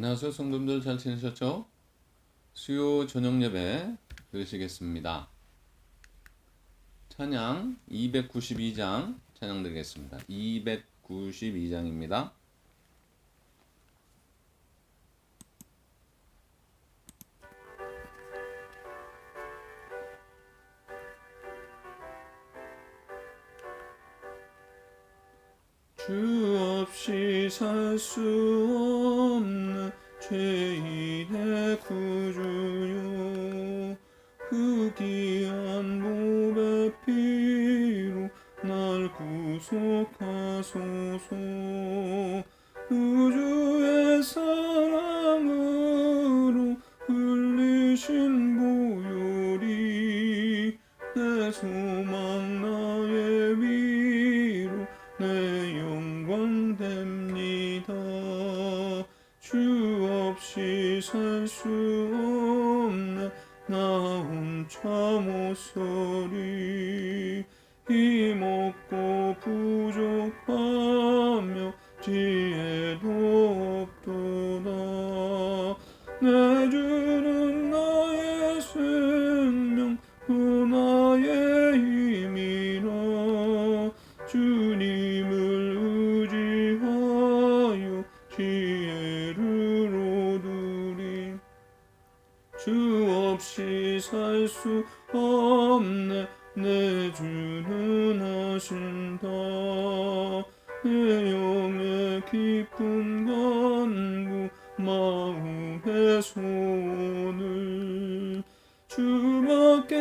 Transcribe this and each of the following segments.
안녕하세요. 성도님들 잘 지내셨죠? 수요 저녁 예배 드리시겠습니다. 찬양 292장 찬양 드리겠습니다. 292장입니다. 주 없이 살 수 없는 죄인의 구주요, 그 귀한 몸의 피로 날 구속하소서. 우주의 사랑으로 흘리신 보혈이 내 소망 나의 위로 내 영광 됩니다. 주 없이 살 수 없네 나 혼자 못서리. 힘없고 부족하며 지혜도 없도다. 내 주는 나의 생명 또 나의 힘이라. 주님을 의지하여 지혜를 얻으리. 주 없이 살 수 없네 내 주는 하신다. 내 영의 깊은 간구 마음의 소원을 주밖에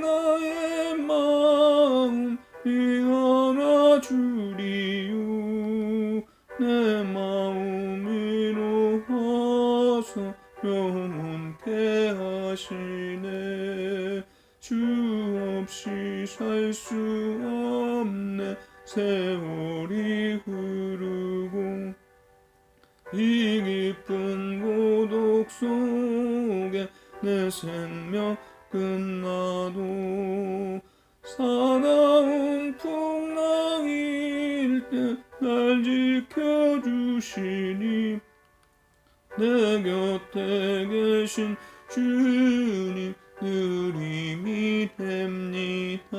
나의 마음 이하나 주리요. 내 마음 위로하사 영원케 하시네. 주 없이 살 수 없네 세월이 흐르고 이 깊은 고독 속에 내 생명 끝나도 사나운 풍랑일 때 날 지켜주시니 내 곁에 계신 주님 늘 힘이 됩니다.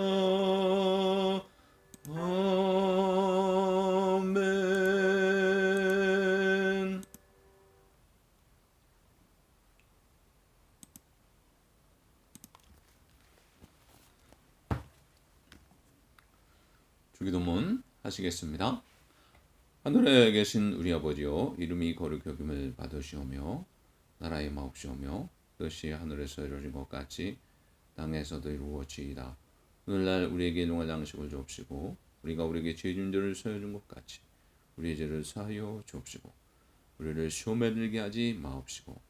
아멘. 주기도문 하시겠습니다. 하늘에 계신 우리 아버지여, 이름이 거룩히 여김을 받으시오며 나라의 마옵시오며 뜻이 하늘에서 이루어진 것 같이 땅에서도 이루어지이다. 오늘날 우리에게 일용할 양식을 주옵시고 우리가 우리에게 죄 진 자를 사하여 준 것 같이 우리의 죄를 사하여 주옵시고 우리를 시험에 들게 하지 마옵시고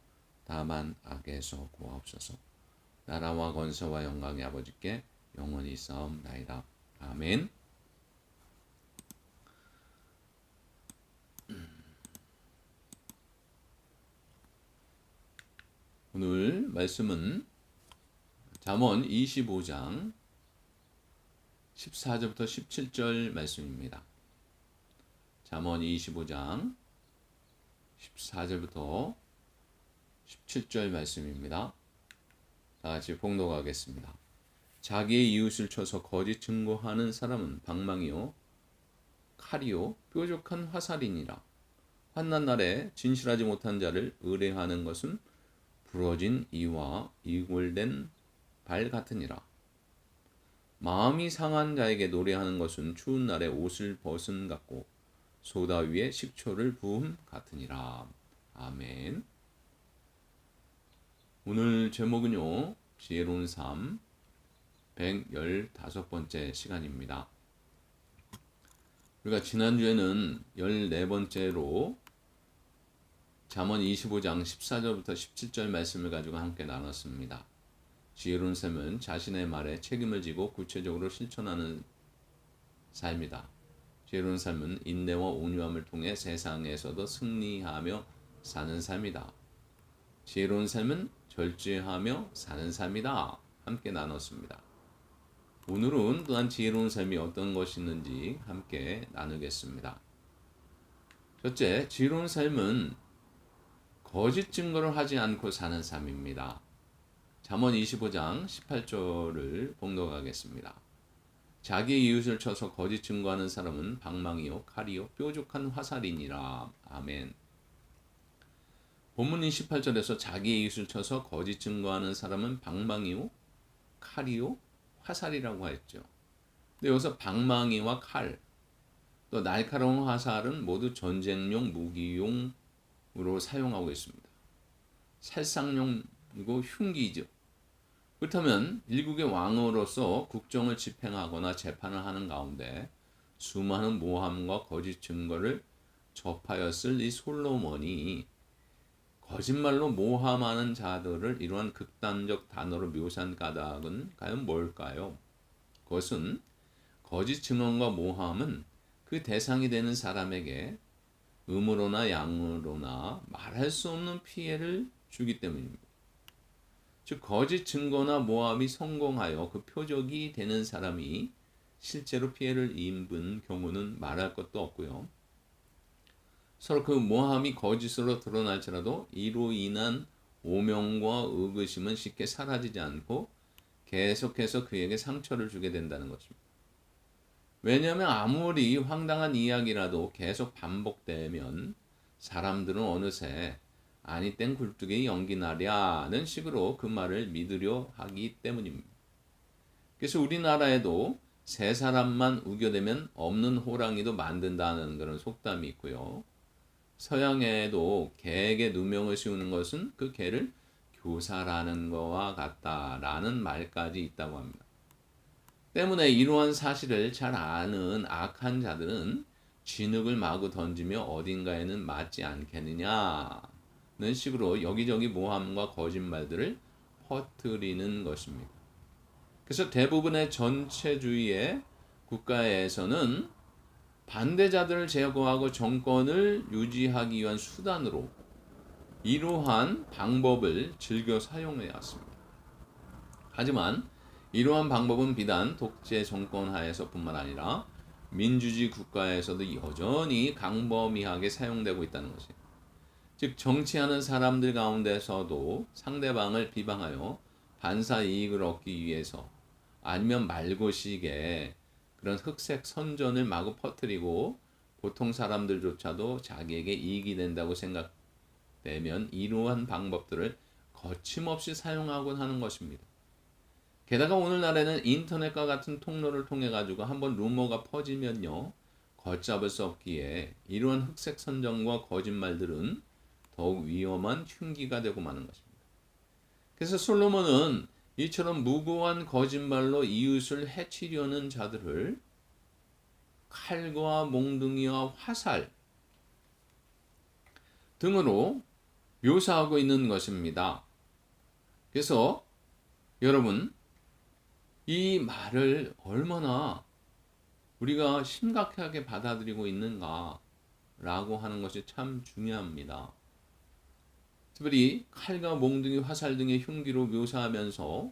다만 악에서 구하옵소서. 나라와 권세와 영광이 아버지께 영원히 있사옵나이다. 아멘. 오늘 말씀은 잠언 25장 14절부터 17절 말씀입니다. 잠언 25장 14절부터 17절 말씀입니다. 다 같이 봉독하겠습니다. 자기의 이웃을 쳐서 거짓 증거하는 사람은 방망이요 칼이요 뾰족한 화살이니라. 환난 날에 진실하지 못한 자를 의뢰하는 것은 부러진 이와 이골된 발 같으니라. 마음이 상한 자에게 노래하는 것은 추운 날에 옷을 벗은 같고 소다 위에 식초를 부음 같으니라. 아멘. 오늘 제목은요, 지혜로운 삶 115번째 시간입니다. 우리가 지난주에는 14번째로 잠언 25장 14절부터 17절 말씀을 가지고 함께 나눴습니다. 지혜로운 삶은 자신의 말에 책임을 지고 구체적으로 실천하는 삶이다. 지혜로운 삶은 인내와 온유함을 통해 세상에서도 승리하며 사는 삶이다. 지혜로운 삶은 절제하며 사는 삶이다. 함께 나눴습니다. 오늘은 또한 지혜로운 삶이 어떤 것이 있는지 함께 나누겠습니다. 첫째, 지혜로운 삶은 거짓 증거를 하지 않고 사는 삶입니다. 잠언 25장 18절을 봉독하겠습니다. 자기 이웃을 쳐서 거짓 증거하는 사람은 방망이요 칼이요 뾰족한 화살이니라. 아멘. 본문 28절에서 자기 이웃을 쳐서 거짓 증거하는 사람은 방망이요 칼이요 화살이라고 했죠. 근데 여기서 방망이와 칼, 또 날카로운 화살은 모두 전쟁용 무기용으로 사용하고 있습니다. 살상용이고 흉기이죠. 그렇다면 일국의 왕으로서 국정을 집행하거나 재판을 하는 가운데 수많은 모함과 거짓 증거를 접하였을 이 솔로몬이 거짓말로 모함하는 자들을 이러한 극단적 단어로 묘사한 까닭은 과연 뭘까요? 그것은 거짓 증언과 모함은 그 대상이 되는 사람에게 음으로나 양으로나 말할 수 없는 피해를 주기 때문입니다. 즉 거짓 증거나 모함이 성공하여 그 표적이 되는 사람이 실제로 피해를 입은 경우는 말할 것도 없고요. 서로 그 모함이 거짓으로 드러날지라도 이로 인한 오명과 의구심은 쉽게 사라지지 않고 계속해서 그에게 상처를 주게 된다는 것입니다. 왜냐하면 아무리 황당한 이야기라도 계속 반복되면 사람들은 어느새 아니 땐 굴뚝에 연기 나랴는 식으로 그 말을 믿으려 하기 때문입니다. 그래서 우리나라에도 세 사람만 우겨대면 없는 호랑이도 만든다는 그런 속담이 있고요. 서양에도 개에게 누명을 씌우는 것은 그 개를 교사라는 것과 같다라는 말까지 있다고 합니다. 때문에 이러한 사실을 잘 아는 악한 자들은 진흙을 마구 던지며 어딘가에는 맞지 않겠느냐는 식으로 여기저기 모함과 거짓말들을 퍼뜨리는 것입니다. 그래서 대부분의 전체주의의 국가에서는 반대자들을 제거하고 정권을 유지하기 위한 수단으로 이러한 방법을 즐겨 사용해 왔습니다. 하지만 이러한 방법은 비단 독재 정권 하에서뿐만 아니라 민주주의 국가에서도 여전히 광범위하게 사용되고 있다는 것이에요. 즉 정치하는 사람들 가운데서도 상대방을 비방하여 반사 이익을 얻기 위해서 아니면 말고식의 그런 흑색 선전을 마구 퍼뜨리고 보통 사람들조차도 자기에게 이익이 된다고 생각되면 이러한 방법들을 거침없이 사용하곤 하는 것입니다. 게다가 오늘날에는 인터넷과 같은 통로를 통해 가지고 한번 루머가 퍼지면요 걷잡을 수 없기에 이러한 흑색 선전과 거짓말들은 더욱 위험한 흉기가 되고 마는 것입니다. 그래서 솔로몬은 이처럼 무고한 거짓말로 이웃을 해치려는 자들을 칼과 몽둥이와 화살 등으로 묘사하고 있는 것입니다. 그래서 여러분 이 말을 얼마나 우리가 심각하게 받아들이고 있는가 라고 하는 것이 참 중요합니다. 특별히 칼과 몽둥이, 화살 등의 흉기로 묘사하면서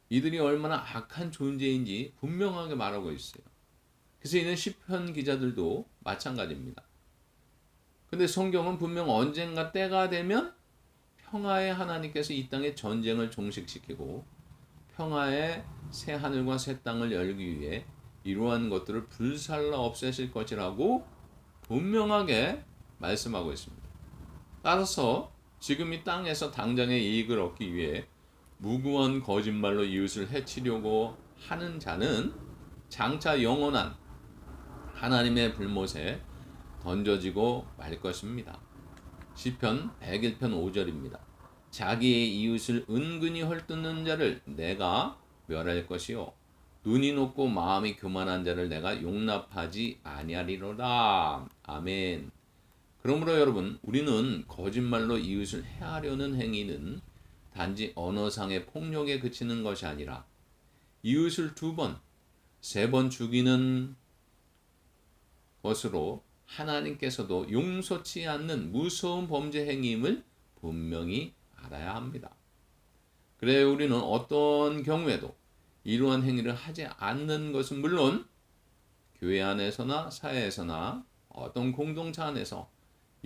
이들이 얼마나 악한 존재인지 분명하게 말하고 있어요. 그래서 이는 시편 기자들도 마찬가지입니다. 근데 성경은 분명 언젠가 때가 되면 평화의 하나님께서 이 땅에 전쟁을 종식시키고 평화의 새 하늘과 새 땅을 열기 위해 이러한 것들을 불살라 없애실 것이라고 분명하게 말씀하고 있습니다. 따라서 지금 이 땅에서 당장의 이익을 얻기 위해 무고한 거짓말로 이웃을 해치려고 하는 자는 장차 영원한 하나님의 불못에 던져지고 말 것입니다. 시편 101편 5절입니다. 자기의 이웃을 은근히 헐뜯는 자를 내가 멸할 것이요 눈이 높고 마음이 교만한 자를 내가 용납하지 아니하리로다. 아멘. 그러므로 여러분 우리는 거짓말로 이웃을 해하려는 행위는 단지 언어상의 폭력에 그치는 것이 아니라 이웃을 2번, 3번 죽이는 것으로 하나님께서도 용서치 않는 무서운 범죄 행위임을 분명히 알아야 합니다. 그래 우리는 어떤 경우에도 이러한 행위를 하지 않는 것은 물론 교회 안에서나 사회에서나 어떤 공동체 안에서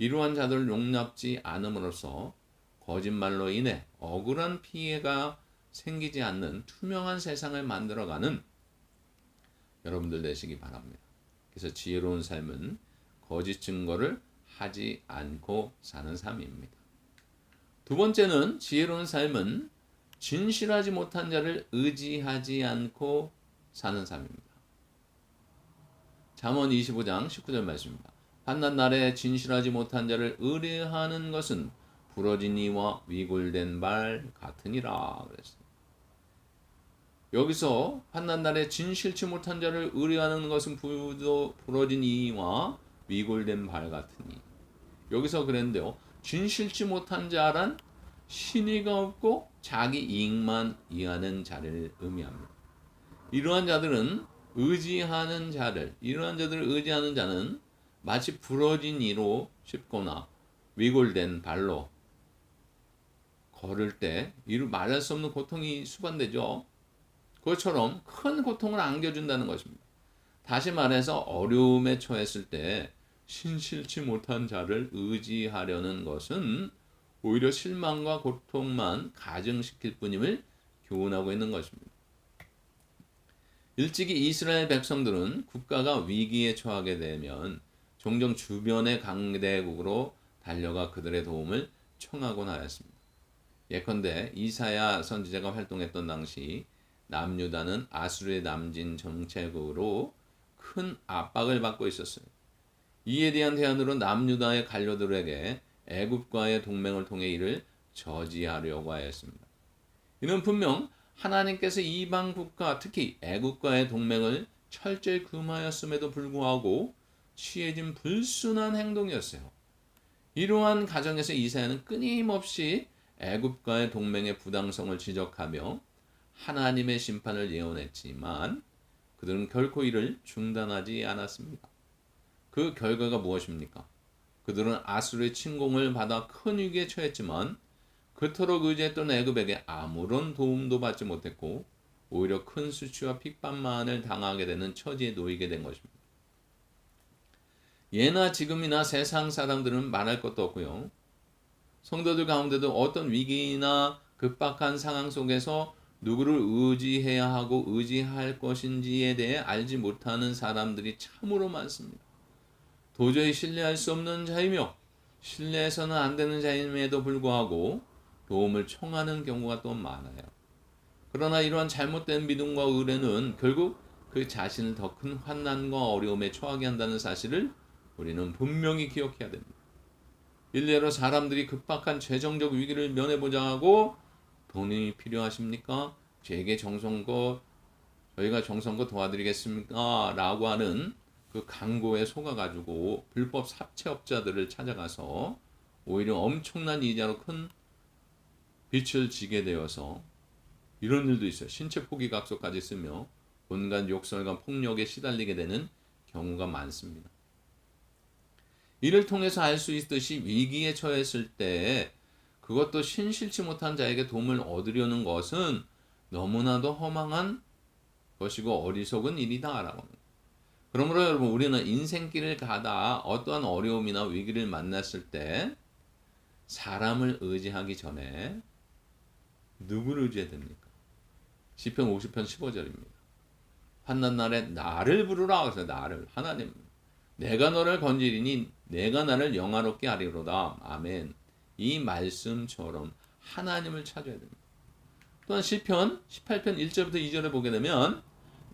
이러한 자들을 용납지 않음으로써 거짓말로 인해 억울한 피해가 생기지 않는 투명한 세상을 만들어가는 여러분들 되시기 바랍니다. 그래서 지혜로운 삶은 거짓 증거를 하지 않고 사는 삶입니다. 두 번째는 지혜로운 삶은 진실하지 못한 자를 의지하지 않고 사는 삶입니다. 잠언 25장 19절 말씀입니다. 환난 날에 진실하지 못한 자를 의뢰하는 것은 부러진 이와 위골된 발 같으니라 그랬어요. 여기서 환난 날에 진실치 못한 자를 의뢰하는 것은 부러진 이와 위골된 발 같으니, 여기서 그랬는데요, 진실치 못한 자란 신의가 없고 자기 이익만 이하는 자를 의미합니다. 이러한 자들을 의지하는 자는 마치 부러진 이로 쉽거나 위골된 발로 걸을 때 이루 말할 수 없는 고통이 수반되죠. 그것처럼 큰 고통을 안겨준다는 것입니다. 다시 말해서 어려움에 처했을 때 신실치 못한 자를 의지하려는 것은 오히려 실망과 고통만 가증시킬 뿐임을 교훈하고 있는 것입니다. 일찍이 이스라엘 백성들은 국가가 위기에 처하게 되면 종종 주변의 강대국으로 달려가 그들의 도움을 청하곤 하였습니다. 예컨대 이사야 선지자가 활동했던 당시 남유다는 아수르의 남진 정책으로 큰 압박을 받고 있었어요. 이에 대한 대안으로 남유다의 관료들에게 애굽과의 동맹을 통해 이를 저지하려고 하였습니다. 이는 분명 하나님께서 이방 국가, 특히 애굽과의 동맹을 철저히 금하였음에도 불구하고 취해진 불순한 행동이었어요. 이러한 가정에서 이사야는 끊임없이 애굽과의 동맹의 부당성을 지적하며 하나님의 심판을 예언했지만 그들은 결코 이를 중단하지 않았습니다. 그 결과가 무엇입니까? 그들은 아수르의 침공을 받아 큰 위기에 처했지만 그토록 의지했던 애굽에게 아무런 도움도 받지 못했고 오히려 큰 수치와 핍박만을 당하게 되는 처지에 놓이게 된 것입니다. 예나 지금이나 세상 사람들은 말할 것도 없고요. 성도들 가운데도 어떤 위기나 급박한 상황 속에서 누구를 의지해야 하고 의지할 것인지에 대해 알지 못하는 사람들이 참으로 많습니다. 도저히 신뢰할 수 없는 자이며 신뢰해서는 안 되는 자임에도 불구하고 도움을 청하는 경우가 또 많아요. 그러나 이러한 잘못된 믿음과 의뢰는 결국 그 자신을 더 큰 환난과 어려움에 처하게 한다는 사실을 우리는 분명히 기억해야 됩니다. 일례로 사람들이 급박한 재정적 위기를 면해보자 하고 돈이 필요하십니까? 저희가 정성껏 도와드리겠습니까? 라고 하는 그 강고에 속아가지고 불법 사채업자들을 찾아가서 오히려 엄청난 이자로 큰 빚을 지게 되어서 이런 일도 있어요. 신체 포기각서까지 쓰며 온갖 욕설과 폭력에 시달리게 되는 경우가 많습니다. 이를 통해서 알 수 있듯이 위기에 처했을 때 그것도 신실치 못한 자에게 도움을 얻으려는 것은 너무나도 허망한 것이고 어리석은 일이다라고 합니다. 그러므로 여러분, 우리는 인생길을 가다 어떠한 어려움이나 위기를 만났을 때 사람을 의지하기 전에 누구를 의지해야 됩니까? 시편 50편 15절입니다. 환난 날에 나를 부르라. 그래서 나를, 하나님, 내가 너를 건지리니 내가 나를 영화롭게 하리로다. 아멘. 이 말씀처럼 하나님을 찾아야 됩니다. 또한 시편 18편 1절부터 2절을 보게 되면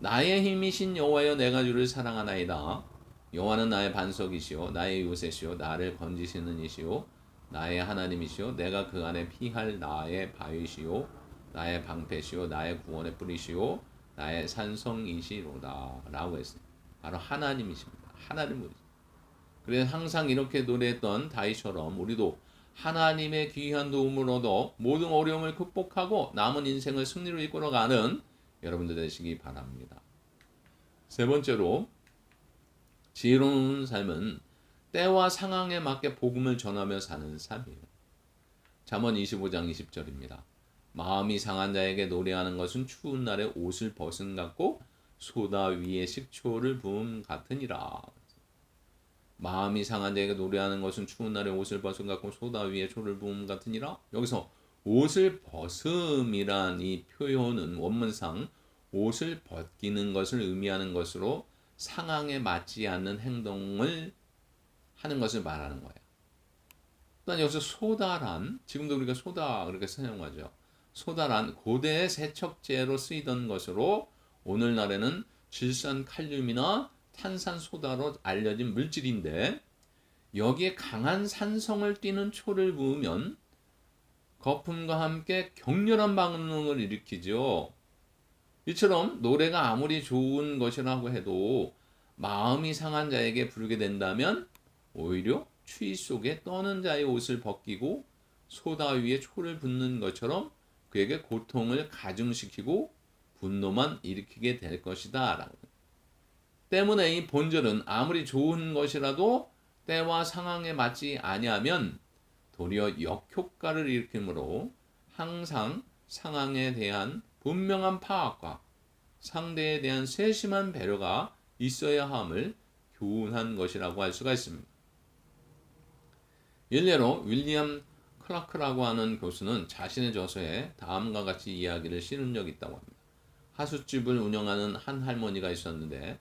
나의 힘이신 여호와여 내가 주를 사랑하나이다. 여호와는 나의 반석이시요 나의 요새시요 나를 건지시는 이시요 나의 하나님이시요 내가 그 안에 피할 나의 바위시요 나의 방패시요 나의 구원의 뿌리시요 나의 산성이시로다 라고 했어요. 바로 하나님이십니다. 하나님을. 그래서 항상 이렇게 노래했던 다윗처럼 우리도 하나님의 귀한 도움을 얻어 모든 어려움을 극복하고 남은 인생을 승리로 이끌어가는 여러분들 되시기 바랍니다. 세 번째로, 지혜로운 삶은 때와 상황에 맞게 복음을 전하며 사는 삶이에요. 잠언 25장 20절입니다. 마음이 상한 자에게 노래하는 것은 추운 날에 옷을 벗은 같고 소다 위에 식초를 부음 같으니라. 마음이 상한 자에게 노래하는 것은 추운 날에 옷을 벗음 같고 소다 위에 초를 부음 같으니라. 여기서 옷을 벗음이란 이 표현은 원문상 옷을 벗기는 것을 의미하는 것으로 상황에 맞지 않는 행동을 하는 것을 말하는 거예요. 또한 여기서 소다란, 지금도 우리가 소다 그렇게 사용하죠. 소다란 고대의 세척제로 쓰이던 것으로 오늘날에는 질산칼륨이나 탄산소다로 알려진 물질인데, 여기에 강한 산성을 띠는 초를 부으면 거품과 함께 격렬한 반응을 일으키죠. 이처럼 노래가 아무리 좋은 것이라고 해도 마음이 상한 자에게 부르게 된다면 오히려 추위 속에 떠는 자의 옷을 벗기고 소다 위에 초를 붓는 것처럼 그에게 고통을 가중시키고 분노만 일으키게 될 것이다. 때문에 이 본절은 아무리 좋은 것이라도 때와 상황에 맞지 아니하면 도리어 역효과를 일으키므로 항상 상황에 대한 분명한 파악과 상대에 대한 세심한 배려가 있어야 함을 교훈한 것이라고 할 수가 있습니다. 일례로 윌리엄 클라크라고 하는 교수는 자신의 저서에 다음과 같이 이야기를 실은 적이 있다고 합니다. 하숫집을 운영하는 한 할머니가 있었는데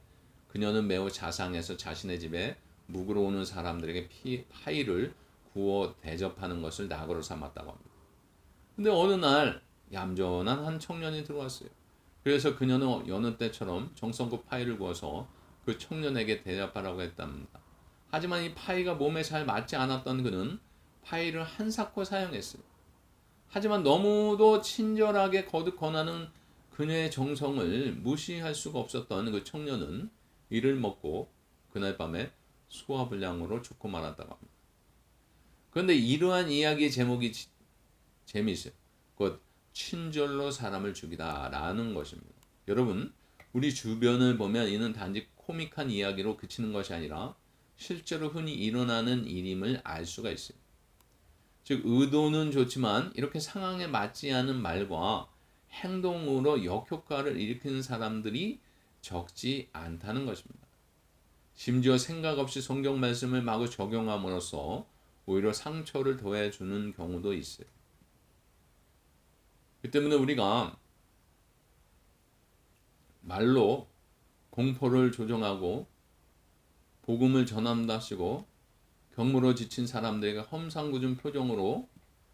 그녀는 매우 자상해서 자신의 집에 묵으러 오는 사람들에게 파이를 구워 대접하는 것을 낙으로 삼았다고 합니다. 근데 어느 날 얌전한 한 청년이 들어왔어요. 그래서 그녀는 여느 때처럼 정성껏 파이를 구워서 그 청년에게 대접하라고 했답니다. 하지만 이 파이가 몸에 잘 맞지 않았던 그는 파이를 한사코 사용했어요. 하지만 너무도 친절하게 거듭 권하는 그녀의 정성을 무시할 수가 없었던 그 청년은 이를 먹고 그날 밤에 소화불량으로 죽고 말았다고 합니다. 그런데 이러한 이야기의 제목이 재미있어요. 곧 친절로 사람을 죽이다라는 것입니다. 여러분, 우리 주변을 보면 이는 단지 코믹한 이야기로 그치는 것이 아니라 실제로 흔히 일어나는 일임을 알 수가 있어요. 즉 의도는 좋지만 이렇게 상황에 맞지 않은 말과 행동으로 역효과를 일으키는 사람들이 적지 않다는 것입니다. 심지어 생각 없이 성경 말씀을 마구 적용함으로써 오히려 상처를 더해주는 경우도 있어요. 그 때문에 우리가 말로 공포를 조정하고 복음을 전한다시고 경무로 지친 사람들에게 험상궂은 표정으로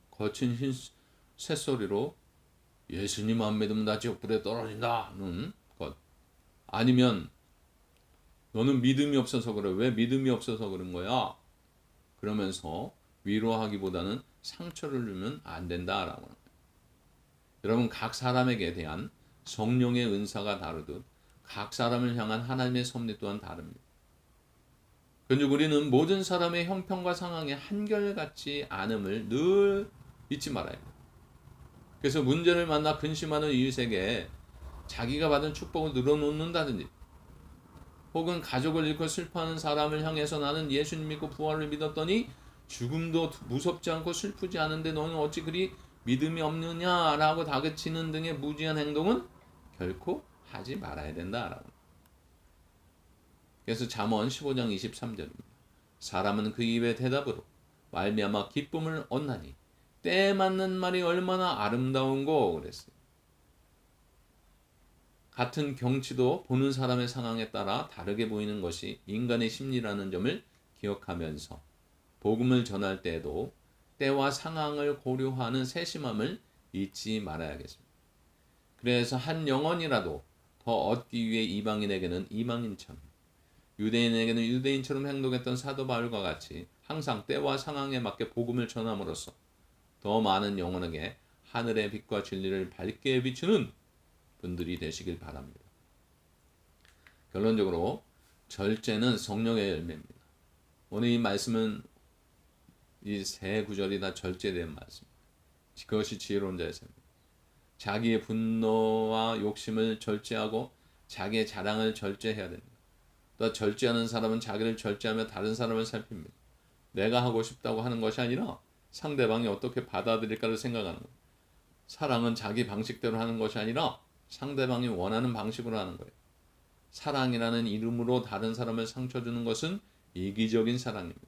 거친 쇳소리로 예수님 안 믿으면 나 지옥불에 떨어진다는 것, 아니면 너는 믿음이 없어서 그래, 왜 믿음이 없어서 그런 거야, 그러면서 위로하기보다는 상처를 주면 안 된다라고 합니다. 여러분, 각 사람에게 대한 성령의 은사가 다르듯 각 사람을 향한 하나님의 섭리 또한 다릅니다. 그런데 우리는 모든 사람의 형편과 상황이 한결같지 않음을 늘 잊지 말아야 합니다. 그래서 문제를 만나 근심하는 이웃에게 자기가 받은 축복을 늘어놓는다든지, 혹은 가족을 잃고 슬퍼하는 사람을 향해서 나는 예수님 믿고 부활을 믿었더니 죽음도 무섭지 않고 슬프지 않은데 너는 어찌 그리 믿음이 없느냐라고 다그치는 등의 무지한 행동은 결코 하지 말아야 된다라고. 그래서 잠언 15장 23절입니다. 사람은 그 입의 대답으로 말미암아 기쁨을 얻나니 때에 맞는 말이 얼마나 아름다운고 그랬어요. 같은 경치도 보는 사람의 상황에 따라 다르게 보이는 것이 인간의 심리라는 점을 기억하면서 복음을 전할 때에도 때와 상황을 고려하는 세심함을 잊지 말아야겠습니다. 그래서 한 영혼이라도 더 얻기 위해 이방인에게는 이방인처럼, 유대인에게는 유대인처럼 행동했던 사도 바울과 같이 항상 때와 상황에 맞게 복음을 전함으로써 더 많은 영혼에게 하늘의 빛과 진리를 밝게 비추는 분들이 되시길 바랍니다. 결론적으로 절제는 성령의 열매입니다. 오늘 이 말씀은 이 세 구절이 다 절제된 말씀입니다. 그것이 지혜로운 자의 삶입니다. 자기의 분노와 욕심을 절제하고 자기의 자랑을 절제해야 됩니다. 또 절제하는 사람은 자기를 절제하며 다른 사람을 살핍니다. 내가 하고 싶다고 하는 것이 아니라 상대방이 어떻게 받아들일까를 생각하는 거예요. 사랑은 자기 방식대로 하는 것이 아니라 상대방이 원하는 방식으로 하는 거예요. 사랑이라는 이름으로 다른 사람을 상처 주는 것은 이기적인 사랑입니다.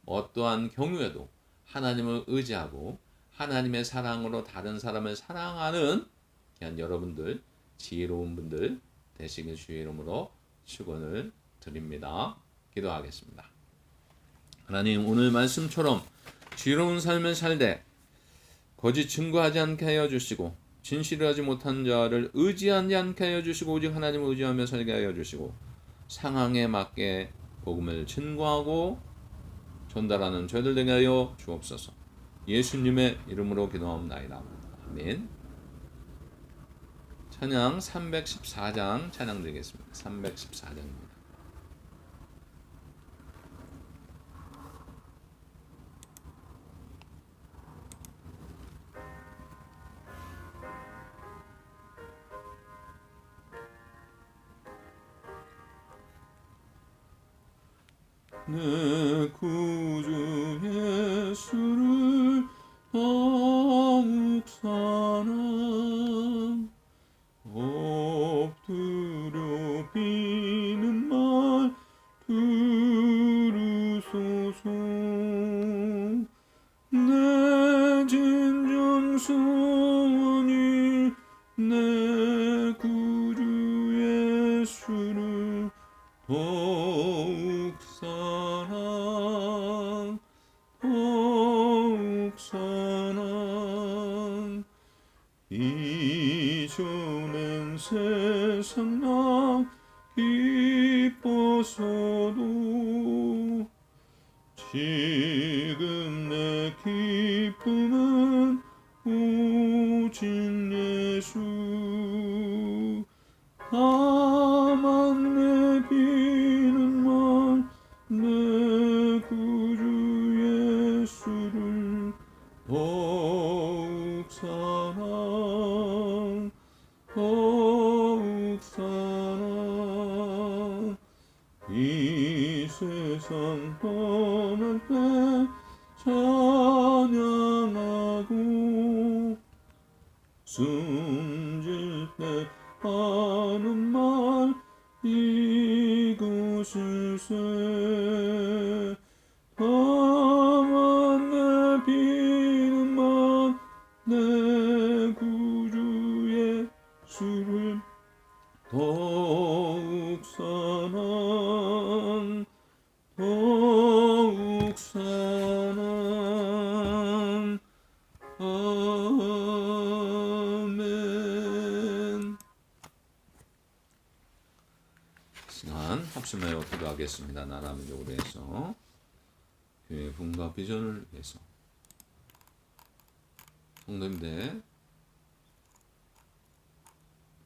어떠한 경우에도 하나님을 의지하고 하나님의 사랑으로 다른 사람을 사랑하는 귀한 여러분들, 지혜로운 분들 되시길 주의 이름으로 축원을 드립니다. 기도하겠습니다. 하나님, 오늘 말씀처럼 지혜로운 삶을 살되 거짓 증거하지 않게 하여 주시고 진실을 하지 못한 자를 의지하지 않게 하여 주시고 오직 하나님을 의지하며 살게 하여 주시고 상황에 맞게 복음을 증거하고 전달하는 저희들 되게 하여 주옵소서. 예수님의 이름으로 기도하옵나이다. 아멘. 찬양 314장 찬양 드리겠습니다. 314장입니다. 내 구주 예수를 더욱 사랑 엎드려 비는 말 들으소서. 내 진정 소원이 내 구주 예수를 더욱 사랑 더욱 사랑. 이전엔 세상 나 기뻐서도 지금 내 기쁨은 오직 예수. 다만 내 비는 말 내 구주 예수를 더욱 사랑 더욱 사랑. 이 세상 떠날 때 찬양하고 숨질 때 하는 말 이곳일세. 다만 내 비는 말 내 구주 예수를 더욱 사랑 더욱 사랑. 아멘. 시간 합심하여 기도하겠습니다. 나라 민족으로 해서 교회의 부흥과 비전을 위해서 성도님들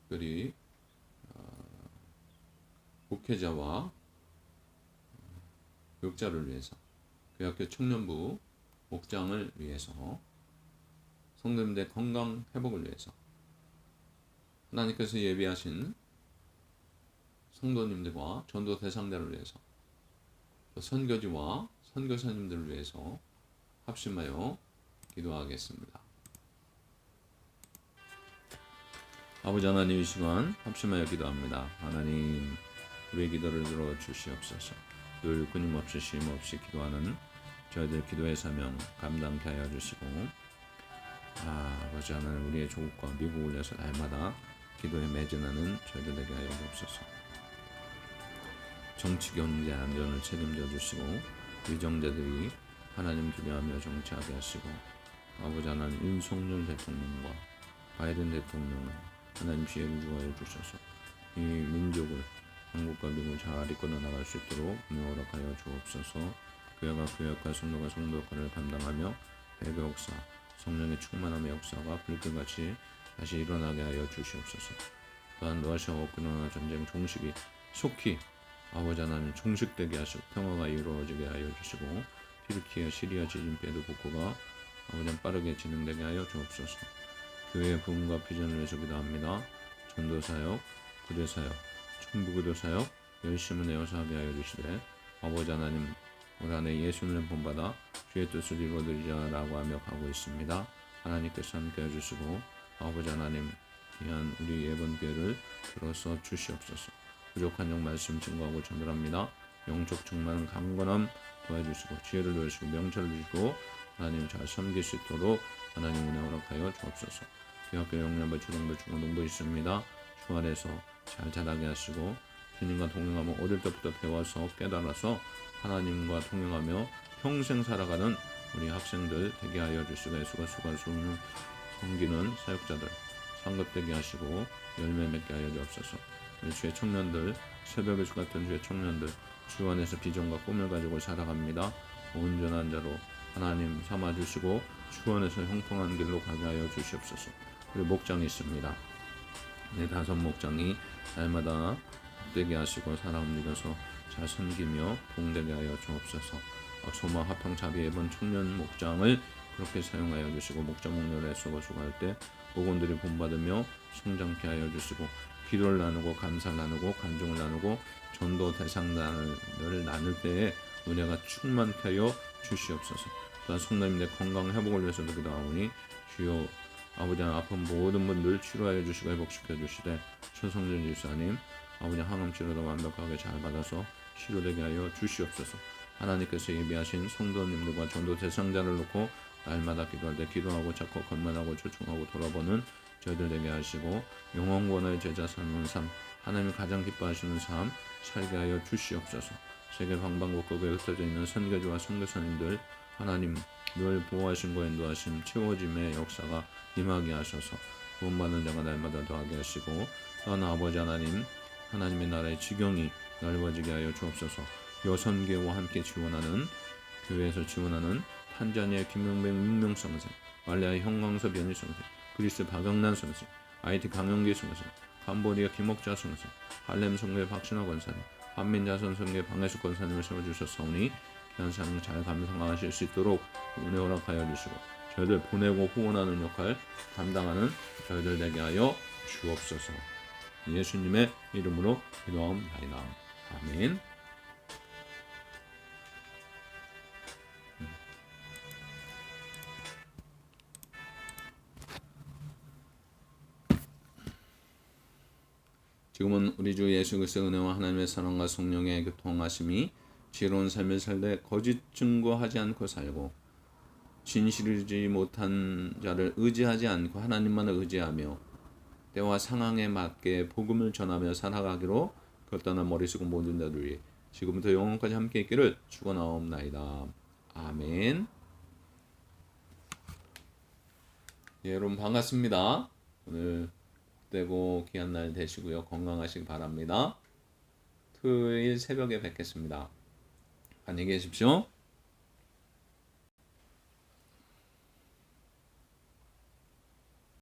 특별히 목회자와 교육자를 위해서 교회학교 청년부 목장을 위해서 성도님들의 건강 회복을 위해서 하나님께서 예비하신 성도님들과 전도 대상자를 위해서 또 선교지와 선교사님들을 위해서 합심하여 기도하겠습니다. 아버지 하나님, 이 시간 합심하여 기도합니다. 하나님, 우리의 기도를 들어 주시옵소서. 늘 끊임없이 쉼없이 기도하는 저희들 기도의 사명 감당케 하여 주시고 아버지 하나님, 우리의 조국과 미국을 위해서 날마다 기도에 매진하는 저희들 되게 하여 주옵소서. 정치, 경제, 안전을 책임져 주시고 위정자들이 하나님 두려워하며 정치하게 하시고 아버지 하나님, 윤석열 대통령과 바이든 대통령을 하나님 지혜를 주하여 주셔서 이 민족을 한국과 미국을 잘 이끌어 나갈 수 있도록 은혜 허락하여 주옵소서. 교회가 교회 역할, 성도가 성도 역할을 감당하며 배교 역사, 성령의 충만함의 역사가 불길같이 다시 일어나게 하여 주시옵소서. 또한 러시아와 우크라이나 전쟁 종식이 속히 아버지 하나님 종식되게 하시고 평화가 이루어지게 하여 주시고 튀르키예, 시리아 지진 피해도 복구가 아버지 빠르게 진행되게 하여 주옵소서. 교회의 부흥과 비전을 위해서 기도합니다. 전도사역, 구대사역, 천부구도사역 열심을 내어서 하게 하여 주시되 아버지 하나님, 올 한해 예수님을 본받아 주의 뜻을 이루어드리자라고 하며 가고 있습니다. 하나님께서 함께 해주시고 아버지 하나님, 귀한 우리 예번교회를 들어서 주시옵소서. 부족한 영 말씀 증거하고 전달합니다. 영적 충만한 강건함 도와주시고 지혜를 주시고 명철을 주시고 하나님 잘 섬길 수 있도록 하나님 은혜 허락하여 주옵소서. 대학교 영양부 초등부 중고등부 있습니다. 주 안에서 잘 자라게 하시고 주님과 동행하며 어릴 때부터 배워서 깨달아서 하나님과 동행하며 평생 살아가는 우리 학생들 되게 하여 주시고 예수가 섬기는 사역자들 상급되게 하시고 열매 맺게 하여 주옵소서. 우리 주의 청년들 새벽의 수 같은 주의 청년들 주 안에서 비전과 꿈을 가지고 살아갑니다. 온전한 자로 하나님 삼아주시고 주 안에서 형통한 길로 가게 하여 주시옵소서. 그리고 목장이 있습니다. 네, 5 목장이 날마다 복되게 하시고 사람 움직여서 잘 섬기며 봉되게 하여 주옵소서. 소망 합평 자비 예번 청년 목장을 그렇게 사용하여 주시고 목장 목련에 수고할 때 복원들이 본받으며 성장케 하여 주시고 기도를 나누고 감사를 나누고 간증을 나누고 전도 대상단을 나눌 때에 은혜가 충만케 하여 주시옵소서. 또한 성도님들 건강 회복을 위해서도 기도하오니 주여 아버지 아픈 모든 분들 치료하여 주시고 회복시켜 주시되 최성준 집사님 아버지 항암 치료도 완벽하게 잘 받아서 치료되게 하여 주시옵소서. 하나님께서 예비하신 성도님들과 전도 대상자를 놓고 날마다 기도할 때 기도하고 자꾸 건면하고 초청하고 돌아보는 저희들 되게 하시고 영원권의 제자 삶은 삶 하나님이 가장 기뻐하시는 삶 살게 하여 주시옵소서. 세계 방방곡곡에 흩어져 있는 선교주와 선교사님들 하나님 늘 보호하심과 인도하심 채워짐의 역사가 임하게 하셔서 구원받는 자가 날마다 더하게 하시고 또한 아버지 하나님 하나님의 나라의 지경이 넓어지게 하여 주옵소서. 여선교와 함께 지원하는 교회에서 지원하는 탄자니아 김용백 윤명성생 말레이아 형광섭 연희성생 그리스 박영란 성생 IT 강영기 성생 캄보디아 김옥자 성생 할렘 성교의 박신화 권사님 한민자선 성교의 방해숙 권사님을 세워주셨사오니 현상 잘 감상하실 수 있도록 은혜 허락하여 주시고 저희들 보내고 후원하는 역할 감당하는 저희들 되게 하여 주옵소서. 예수님의 이름으로 기도하옵나이다. 아멘. 지금은 우리 주 예수 그리스도의 은혜와 하나님의 사랑과 성령의 교통하심이 지혜로운 삶을 살되 거짓 증거하지 않고 살고 진실이지 못한 자를 의지하지 않고 하나님만을 의지하며 때와 상황에 맞게 복음을 전하며 살아가기로 결단한 머리 쓰고 모든 자들 위해 지금부터 영원까지 함께 있기를 축원하옵나이다. 아멘. 예, 여러분 반갑습니다. 오늘 되고 귀한 날 되시고요. 건강하시기 바랍니다. 토요일 새벽에 뵙겠습니다. 안녕히 계십시오.